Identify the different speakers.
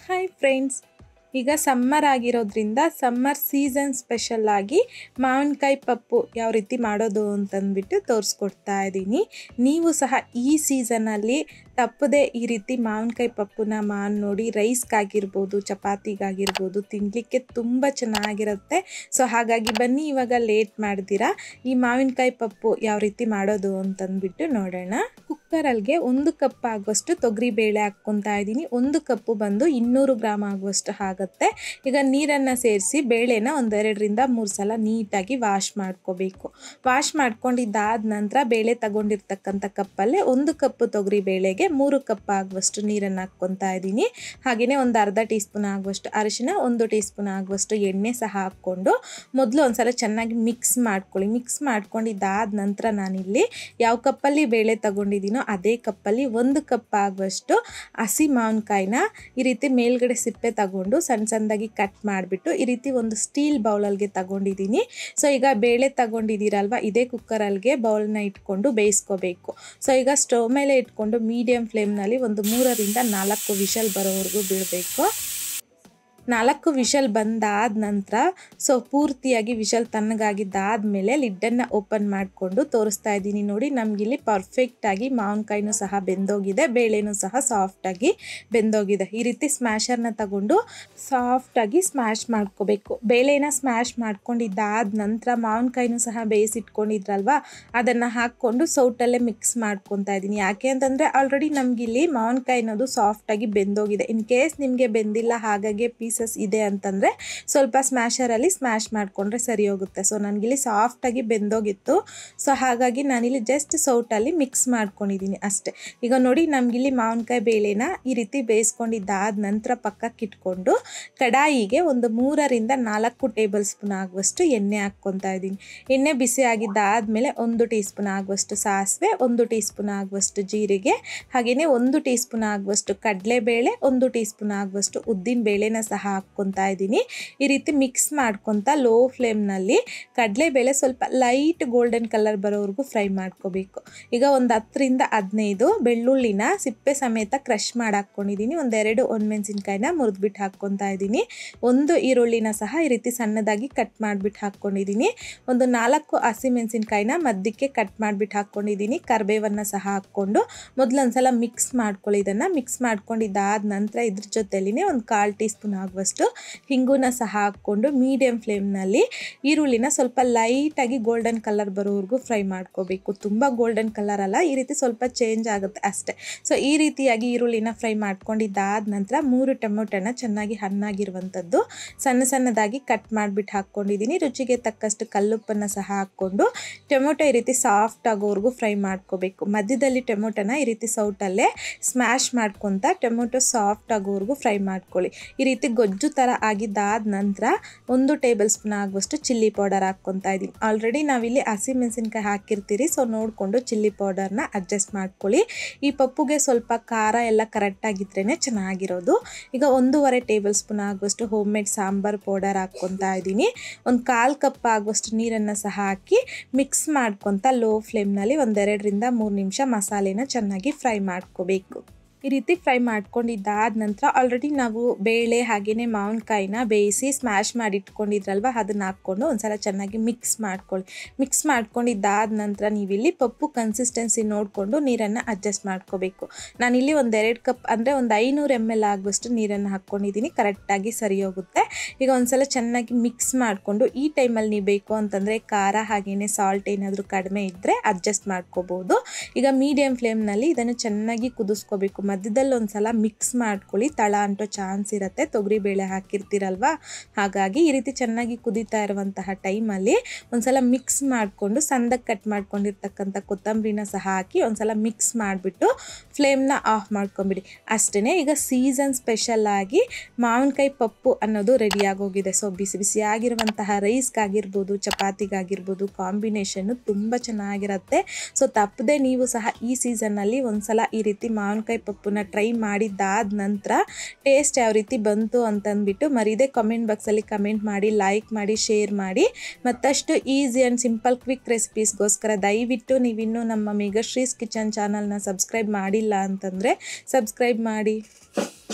Speaker 1: Hi friends, ಈಗ summer ಆಗಿರೋದ್ರಿಂದ summer season special ಆಗಿ ಮಾವಿನಕಾಯಿ ಪಪ್ಪು ಯಾವ ರೀತಿ ಮಾಡೋದು ಅಂತಂದ್ಬಿಟ್ಟು ತೋರಿಸ್ಕೊಡ್ತಾ ಇದ್ದೀನಿ. ನೀವು ಸಹ ಈ ಸೀಸನಲ್ಲಿ ತಪ್ಪದೆ ಈ ರೀತಿ ಮಾವಿನಕಾಯಿ ಪಪ್ಪುನ ನೋಡಿ ರೈಸ್ಗಾಗಿರ್ಬೋದು, ಚಪಾತಿಗಾಗಿರ್ಬೋದು ತಿನ್ನಲಿಕ್ಕೆ ತುಂಬ ಚೆನ್ನಾಗಿರುತ್ತೆ. ಸೊ ಹಾಗಾಗಿ ಬನ್ನಿ ಇವಾಗ ಲೇಟ್ ಮಾಡ್ದಿರಾ ಈ ಮಾವಿನಕಾಯಿ ಪಪ್ಪು ಯಾವ ರೀತಿ ಮಾಡೋದು ಅಂತಂದ್ಬಿಟ್ಟು ನೋಡೋಣ. ಕುಕ್ಕರಲ್ಲಿಗೆ 1 ಕಪ್ ಆಗುವಷ್ಟು ತೊಗರಿ ಬೇಳೆ ಹಾಕ್ಕೊತಾ ಇದ್ದೀನಿ. 1 ಕಪ್ಪು ಬಂದು 200 ಗ್ರಾಮ್ ಆಗುವಷ್ಟು ಆಗುತ್ತೆ. ಈಗ ನೀರನ್ನು ಸೇರಿಸಿ ಬೇಳೆನ 1-2 ರಿಂದ 3 ಸಲ ನೀಟಾಗಿ ವಾಶ್ ಮಾಡ್ಕೋಬೇಕು. ವಾಶ್ ಮಾಡ್ಕೊಂಡಿದ್ದಾದ ನಂತರ ಬೇಳೆ ತಗೊಂಡಿರ್ತಕ್ಕಂಥ ಕಪ್ಪಲ್ಲೇ 1 ಕಪ್ಪು ತೊಗರಿ ಬೇಳೆಗೆ 3 ಕಪ್ ಆಗುವಷ್ಟು ನೀರನ್ನು ಹಾಕ್ಕೊತಾ ಇದ್ದೀನಿ. ಹಾಗೆಯೇ ಒಂದು ಅರ್ಧ ಟೀ ಸ್ಪೂನ್ ಆಗುವಷ್ಟು ಅರಿಶಿನ, 1 ಟೀ ಸ್ಪೂನ್ ಆಗುವಷ್ಟು ಎಣ್ಣೆ ಸಹ ಹಾಕ್ಕೊಂಡು ಮೊದಲು ಒಂದ್ಸಲ ಚೆನ್ನಾಗಿ ಮಿಕ್ಸ್ ಮಾಡ್ಕೊಳ್ಳಿ. ಮಿಕ್ಸ್ ಮಾಡ್ಕೊಂಡಿದ್ದಾದ ನಂತರ ನಾನಿಲ್ಲಿ ಯಾವ ಕಪ್ಪಲ್ಲಿ ಬೇಳೆ ತಗೊಂಡಿದ್ದೀನೋ ಅದೇ ಕಪ್ಪಲ್ಲಿ 1 ಕಪ್ ಆಗುವಷ್ಟು ಹಸಿ ಮಾವಿನಕಾಯಿನ ಈ ರೀತಿ ಮೇಲ್ಗಡೆ ಸಿಪ್ಪೆ ತಗೊಂಡು ಸಣ್ಣ ಸಣ್ಣದಾಗಿ ಕಟ್ ಮಾಡಿಬಿಟ್ಟು ಈ ರೀತಿ ಒಂದು ಸ್ಟೀಲ್ ಬೌಲಲ್ಗೆ ತಗೊಂಡಿದ್ದೀನಿ. ಸೊ ಈಗ ಬೇಳೆ ತಗೊಂಡಿದ್ದೀರಲ್ವ, ಇದೇ ಕುಕ್ಕರಲ್ಲಿಗೆ ಬೌಲ್ನ ಇಟ್ಕೊಂಡು ಬೇಯಿಸ್ಕೋಬೇಕು. ಸೊ ಈಗ ಸ್ಟವ್ ಮೇಲೆ ಇಟ್ಕೊಂಡು ಮೀಡಿಯಂ ಫ್ಲೇಮ್ನಲ್ಲಿ ಒಂದು 3 ರಿಂದ 4 ವಿಷಲ್ ಬರೋವರೆಗೂ ಬಿಡಬೇಕು. 4 ವಿಷಲ್ ಬಂದಾದ ನಂತರ ಪೂರ್ತಿಯಾಗಿ ವಿಷಲ್ ತಣ್ಣಗಾಗಿದ್ದಾದಮೇಲೆ ಲಿಡ್ಡನ್ನು ಓಪನ್ ಮಾಡಿಕೊಂಡು ತೋರಿಸ್ತಾ ಇದ್ದೀನಿ. ನೋಡಿ, ನಮಗಿಲ್ಲಿ ಪರ್ಫೆಕ್ಟಾಗಿ ಮಾವಿನಕಾಯಿನೂ ಸಹ ಬೆಂದೋಗಿದೆ, ಬೇಳೆನೂ ಸಹ ಸಾಫ್ಟಾಗಿ ಬೆಂದೋಗಿದೆ. ಈ ರೀತಿ ಸ್ಮ್ಯಾಶರ್ನ ತಗೊಂಡು ಸಾಫ್ಟಾಗಿ ಸ್ಮ್ಯಾಶ್ ಮಾಡ್ಕೋಬೇಕು. ಬೇಳೆನ ಸ್ಮ್ಯಾಶ್ ಮಾಡ್ಕೊಂಡಿದ್ದಾದ ನಂತರ ಮಾವಿನಕಾಯಿನೂ ಸಹ ಬೇಯಿಸಿಟ್ಕೊಂಡಿದ್ರಲ್ವ, ಅದನ್ನು ಹಾಕ್ಕೊಂಡು ಸೌಟಲ್ಲೇ ಮಿಕ್ಸ್ ಮಾಡ್ಕೊತಾ ಇದ್ದೀನಿ. ಯಾಕೆ ಅಂತಂದರೆ ಆಲ್ರೆಡಿ ನಮಗಿಲ್ಲಿ ಮಾವಿನಕಾಯಿ ಅನ್ನೋದು ಸಾಫ್ಟಾಗಿ ಬೆಂದೋಗಿದೆ. ಇನ್ ಕೇಸ್ ನಿಮಗೆ ಬೆಂದಿಲ್ಲ ಹಾಗಾಗಿ ಇದೆ ಅಂತಂದರೆ ಸ್ವಲ್ಪ ಸ್ಮ್ಯಾಶರಲ್ಲಿ ಸ್ಮ್ಯಾಶ್ ಮಾಡಿಕೊಂಡ್ರೆ ಸರಿ ಹೋಗುತ್ತೆ. ಸೊ ನನಗಿಲ್ಲಿ ಸಾಫ್ಟಾಗಿ ಬೆಂದೋಗಿತ್ತು. ಸೊ ಹಾಗಾಗಿ ನಾನಿಲ್ಲಿ ಜಸ್ಟ್ ಸೌಟಲ್ಲಿ ಮಿಕ್ಸ್ ಮಾಡ್ಕೊಂಡಿದ್ದೀನಿ ಅಷ್ಟೇ. ಈಗ ನೋಡಿ, ನಮಗಿಲ್ಲಿ ಮಾವಿನಕಾಯಿ ಬೇಳೆನ ಈ ರೀತಿ ಬೇಯಿಸ್ಕೊಂಡಿದ್ದಾದ ನಂತರ ಪಕ್ಕಕ್ಕೆ ಇಟ್ಕೊಂಡು ಕಡಾಯಿಗೆ ಒಂದು 3 ರಿಂದ 4 ಟೇಬಲ್ ಸ್ಪೂನ್ ಆಗುವಷ್ಟು ಎಣ್ಣೆ ಹಾಕ್ಕೊತಾ ಇದ್ದೀನಿ. ಎಣ್ಣೆ ಬಿಸಿ ಆಗಿದ್ದಾದಮೇಲೆ 1 ಟೀ ಸ್ಪೂನ್ ಆಗುವಷ್ಟು ಸಾಸಿವೆ, 1 ಟೀ ಸ್ಪೂನ್ ಆಗುವಷ್ಟು ಜೀರಿಗೆ, ಹಾಗೆಯೇ 1 ಟೀ ಸ್ಪೂನ್ ಆಗುವಷ್ಟು ಕಡಲೆಬೇಳೆ, 1 ಟೀ ಸ್ಪೂನ್ ಆಗುವಷ್ಟು ಉದ್ದಿನ ಬೇಳೆನ ಸಹ ಹಾಕ್ಕೊತಾ ಇದ್ದೀನಿ. ಈ ರೀತಿ ಮಿಕ್ಸ್ ಮಾಡ್ಕೊತಾ ಲೋ ಫ್ಲೇಮ್ನಲ್ಲಿ ಕಡಲೆಬೇಳೆ ಸ್ವಲ್ಪ ಲೈಟ್ ಗೋಲ್ಡನ್ ಕಲರ್ ಬರೋವರೆಗೂ ಫ್ರೈ ಮಾಡ್ಕೋಬೇಕು. ಈಗ ಒಂದು 10 ರಿಂದ 15 ಬೆಳ್ಳುಳ್ಳಿನ ಸಿಪ್ಪೆ ಸಮೇತ ಕ್ರಷ್ ಮಾಡಿ ಹಾಕ್ಕೊಂಡಿದ್ದೀನಿ. 1-2 ಒಣಮೆಣಸಿನ್ಕಾಯಿನ ಮುರಿದ್ಬಿಟ್ಟು ಹಾಕ್ಕೊತಾ ಇದ್ದೀನಿ. 1 ಈರುಳ್ಳಿನ ಸಹ ಈ ರೀತಿ ಸಣ್ಣದಾಗಿ ಕಟ್ ಮಾಡಿಬಿಟ್ಟು ಹಾಕ್ಕೊಂಡಿದ್ದೀನಿ. ಒಂದು 4 ಹಸಿಮೆಣಸಿನ್ಕಾಯಿನ ಮಧ್ಯಕ್ಕೆ ಕಟ್ ಮಾಡಿಬಿಟ್ಟು ಹಾಕ್ಕೊಂಡಿದ್ದೀನಿ. ಕರಿಬೇವನ್ನು ಸಹ ಹಾಕ್ಕೊಂಡು ಮೊದಲೊಂದ್ಸಲ ಮಿಕ್ಸ್ ಮಾಡ್ಕೊಳ್ಳಿ. ಇದನ್ನು ಮಿಕ್ಸ್ ಮಾಡ್ಕೊಂಡಿದ್ದಾದ ನಂತರ ಇದ್ರ ಜೊತೆಲಿನೇ ಒಂದು 1/4 ಟೀ ಸ್ಪೂನ್ ಆಗುವಷ್ಟು ಹಿಂಗುನ ಸಹ ಹಾಕ್ಕೊಂಡು ಮೀಡಿಯಂ ಫ್ಲೇಮ್ನಲ್ಲಿ ಈರುಳ್ಳಿನ ಸ್ವಲ್ಪ ಲೈಟಾಗಿ ಗೋಲ್ಡನ್ ಕಲರ್ ಬರೋವರೆಗೂ ಫ್ರೈ ಮಾಡ್ಕೋಬೇಕು. ತುಂಬ ಗೋಲ್ಡನ್ ಕಲರ್ ಅಲ್ಲ, ಈ ರೀತಿ ಸ್ವಲ್ಪ ಚೇಂಜ್ ಆಗುತ್ತೆ ಅಷ್ಟೇ. ಸೊ ಈ ರೀತಿಯಾಗಿ ಈರುಳ್ಳಿನ ಫ್ರೈ ಮಾಡ್ಕೊಂಡಿದ್ದಾದ ನಂತರ 3 ಟೊಮೊಟೊನ ಚೆನ್ನಾಗಿ ಹಣ್ಣಾಗಿರುವಂಥದ್ದು ಸಣ್ಣದಾಗಿ ಕಟ್ ಮಾಡಿಬಿಟ್ಟು ಹಾಕ್ಕೊಂಡಿದ್ದೀನಿ. ರುಚಿಗೆ ತಕ್ಕಷ್ಟು ಕಲ್ಲುಪ್ಪನ್ನು ಸಹ ಹಾಕ್ಕೊಂಡು ಟೊಮೊಟೊ ಈ ರೀತಿ ಸಾಫ್ಟ್ ಆಗೋವರೆಗೂ ಫ್ರೈ ಮಾಡ್ಕೋಬೇಕು. ಮಧ್ಯದಲ್ಲಿ ಟೊಮೊಟೊನ ಈ ರೀತಿ ಸೌಟಲ್ಲೇ ಸ್ಮ್ಯಾಶ್ ಮಾಡ್ಕೊತಾ ಟೊಮೊಟೊ ಸಾಫ್ಟ್ ಆಗೋವರೆಗೂ ಫ್ರೈ ಮಾಡ್ಕೊಳ್ಳಿ. ಈ ರೀತಿ ಗೊಜ್ಜು ಥರ ಆಗಿದ್ದಾದ ನಂತರ 1 ಟೇಬಲ್ ಸ್ಪೂನ್ ಆಗುವಷ್ಟು ಚಿಲ್ಲಿ ಪೌಡರ್ ಹಾಕ್ಕೊತಾ ಇದ್ದೀನಿ. ಆಲ್ರೆಡಿ ನಾವಿಲ್ಲಿ ಹಸಿಮೆಣಸಿನ್ಕಾಯಿ ಹಾಕಿರ್ತೀರಿ, ಸೊ ನೋಡಿಕೊಂಡು ಚಿಲ್ಲಿ ಪೌಡರ್ನ ಅಡ್ಜಸ್ಟ್ ಮಾಡ್ಕೊಳ್ಳಿ. ಈ ಪಪ್ಪುಗೆ ಸ್ವಲ್ಪ ಖಾರ ಎಲ್ಲ ಕರೆಕ್ಟಾಗಿದ್ರೇ ಚೆನ್ನಾಗಿರೋದು. ಈಗ 1.5 ಟೇಬಲ್ ಸ್ಪೂನ್ ಆಗುವಷ್ಟು ಹೋಮ್ ಮೇಡ್ ಸಾಂಬಾರ್ ಪೌಡರ್ ಹಾಕ್ಕೊತಾ ಇದ್ದೀನಿ. ಒಂದು 1/4 ಕಪ್ ಆಗುವಷ್ಟು ನೀರನ್ನು ಸಹ ಹಾಕಿ ಮಿಕ್ಸ್ ಮಾಡ್ಕೊತಾ ಲೋ ಫ್ಲೇಮ್ನಲ್ಲಿ 1-2 ರಿಂದ 3 ನಿಮಿಷ ಮಸಾಲೆನ ಚೆನ್ನಾಗಿ ಫ್ರೈ ಮಾಡ್ಕೋಬೇಕು. ಈ ರೀತಿ ಫ್ರೈ ಮಾಡ್ಕೊಂಡಿದ್ದಾದ ನಂತರ ಆಲ್ರೆಡಿ ನಾವು ಬೇಳೆ ಹಾಗೆಯೇ ಮಾವಿನಕಾಯಿನ ಬೇಯಿಸಿ ಸ್ಮ್ಯಾಶ್ ಮಾಡಿ ಇಟ್ಕೊಂಡಿದ್ರಲ್ವ, ಅದನ್ನು ಹಾಕ್ಕೊಂಡು ಒಂದ್ಸಲ ಚೆನ್ನಾಗಿ ಮಿಕ್ಸ್ ಮಾಡ್ಕೊಳ್ಳಿ. ಮಿಕ್ಸ್ ಮಾಡ್ಕೊಂಡಿದ್ದಾದ ನಂತರ ನೀವಿಲ್ಲಿ ಪಪ್ಪು ಕನ್ಸಿಸ್ಟೆನ್ಸಿ ನೋಡಿಕೊಂಡು ನೀರನ್ನು ಅಡ್ಜಸ್ಟ್ ಮಾಡ್ಕೋಬೇಕು. ನಾನಿಲ್ಲಿ 1-2 ಕಪ್ ಅಂದರೆ ಒಂದು 500 ml ಆಗುವಷ್ಟು ನೀರನ್ನು ಹಾಕ್ಕೊಂಡಿದ್ದೀನಿ. ಕರೆಕ್ಟಾಗಿ ಸರಿ ಹೋಗುತ್ತೆ. ಈಗ ಒಂದ್ಸಲ ಚೆನ್ನಾಗಿ ಮಿಕ್ಸ್ ಮಾಡಿಕೊಂಡು ಈ ಟೈಮಲ್ಲಿ ನೀವು ಬೇಕು ಅಂತಂದರೆ ಖಾರ ಹಾಗೆಯೇ ಸಾಲ್ಟ್ ಏನಾದರೂ ಕಡಿಮೆ ಇದ್ದರೆ ಅಡ್ಜಸ್ಟ್ ಮಾಡ್ಕೋಬೋದು. ಈಗ ಮೀಡಿಯಂ ಫ್ಲೇಮ್ನಲ್ಲಿ ಇದನ್ನು ಚೆನ್ನಾಗಿ ಕುದಿಸ್ಕೋಬೇಕು. ಮಧ್ಯದಲ್ಲಿ ಒಂದ್ಸಲ ಮಿಕ್ಸ್ ಮಾಡ್ಕೊಳ್ಳಿ, ತಳ ಅಂಟೋ ಚಾನ್ಸ್ ಇರುತ್ತೆ, ತೊಗರಿ ಬೇಳೆ ಹಾಕಿರ್ತೀರಲ್ವ. ಹಾಗಾಗಿ ಈ ರೀತಿ ಚೆನ್ನಾಗಿ ಕುದೀತಾ ಇರುವಂತಹ ಟೈಮಲ್ಲಿ ಒಂದ್ಸಲ ಮಿಕ್ಸ್ ಮಾಡಿಕೊಂಡು ಸಣ್ಣದಾಗಿ ಕಟ್ ಮಾಡ್ಕೊಂಡಿರ್ತಕ್ಕಂಥ ಕೊತ್ತಂಬರಿನ ಸಹ ಹಾಕಿ ಒಂದ್ಸಲ ಮಿಕ್ಸ್ ಮಾಡಿಬಿಟ್ಟು ಫ್ಲೇಮ್ನ ಆಫ್ ಮಾಡ್ಕೊಂಬಿಡಿ. ಅಷ್ಟೇ. ಈಗ ಸೀಸನ್ ಸ್ಪೆಷಲ್ ಆಗಿ ಮಾವಿನಕಾಯಿ ಪಪ್ಪು ಅನ್ನೋದು ರೆಡಿಯಾಗೋಗಿದೆ. ಸೊ ಬಿಸಿ ಬಿಸಿಯಾಗಿರುವಂತಹ ರೈಸ್ಗಾಗಿರ್ಬೋದು, ಚಪಾತಿಗಾಗಿರ್ಬೋದು ಕಾಂಬಿನೇಷನ್ನು ತುಂಬ ಚೆನ್ನಾಗಿರುತ್ತೆ. ಸೊ ತಪ್ಪದೆ ನೀವು ಸಹ ಈ ಸೀಸನ್ನಲ್ಲಿ ಒಂದ್ಸಲ ಈ ರೀತಿ ಮಾವಿನಕಾಯಿ ಪಪ್ಪುನ ಟ್ರೈ ಮಾಡಿದ್ದಾದ ನಂತರ ಟೇಸ್ಟ್ ಯಾವ ರೀತಿ ಬಂತು ಅಂತಂದ್ಬಿಟ್ಟು ಮರೀದೆ ಕಮೆಂಟ್ ಬಾಕ್ಸಲ್ಲಿ ಕಮೆಂಟ್ ಮಾಡಿ, ಲೈಕ್ ಮಾಡಿ, ಶೇರ್ ಮಾಡಿ. ಮತ್ತಷ್ಟು ಈಸಿ ಆ್ಯಂಡ್ ಸಿಂಪಲ್ ಕ್ವಿಕ್ ರೆಸಿಪೀಸ್ಗೋಸ್ಕರ ದಯವಿಟ್ಟು ನೀವಿನ್ನೂ ನಮ್ಮ ಮೇಘಶ್ರೀಸ್ ಕಿಚನ್ ಚಾನಲ್ನ ಸಬ್ಸ್ಕ್ರೈಬ್ ಮಾಡಿಲ್ಲ ಅಂತಂದರೆ ಸಬ್ಸ್ಕ್ರೈಬ್ ಮಾಡಿ.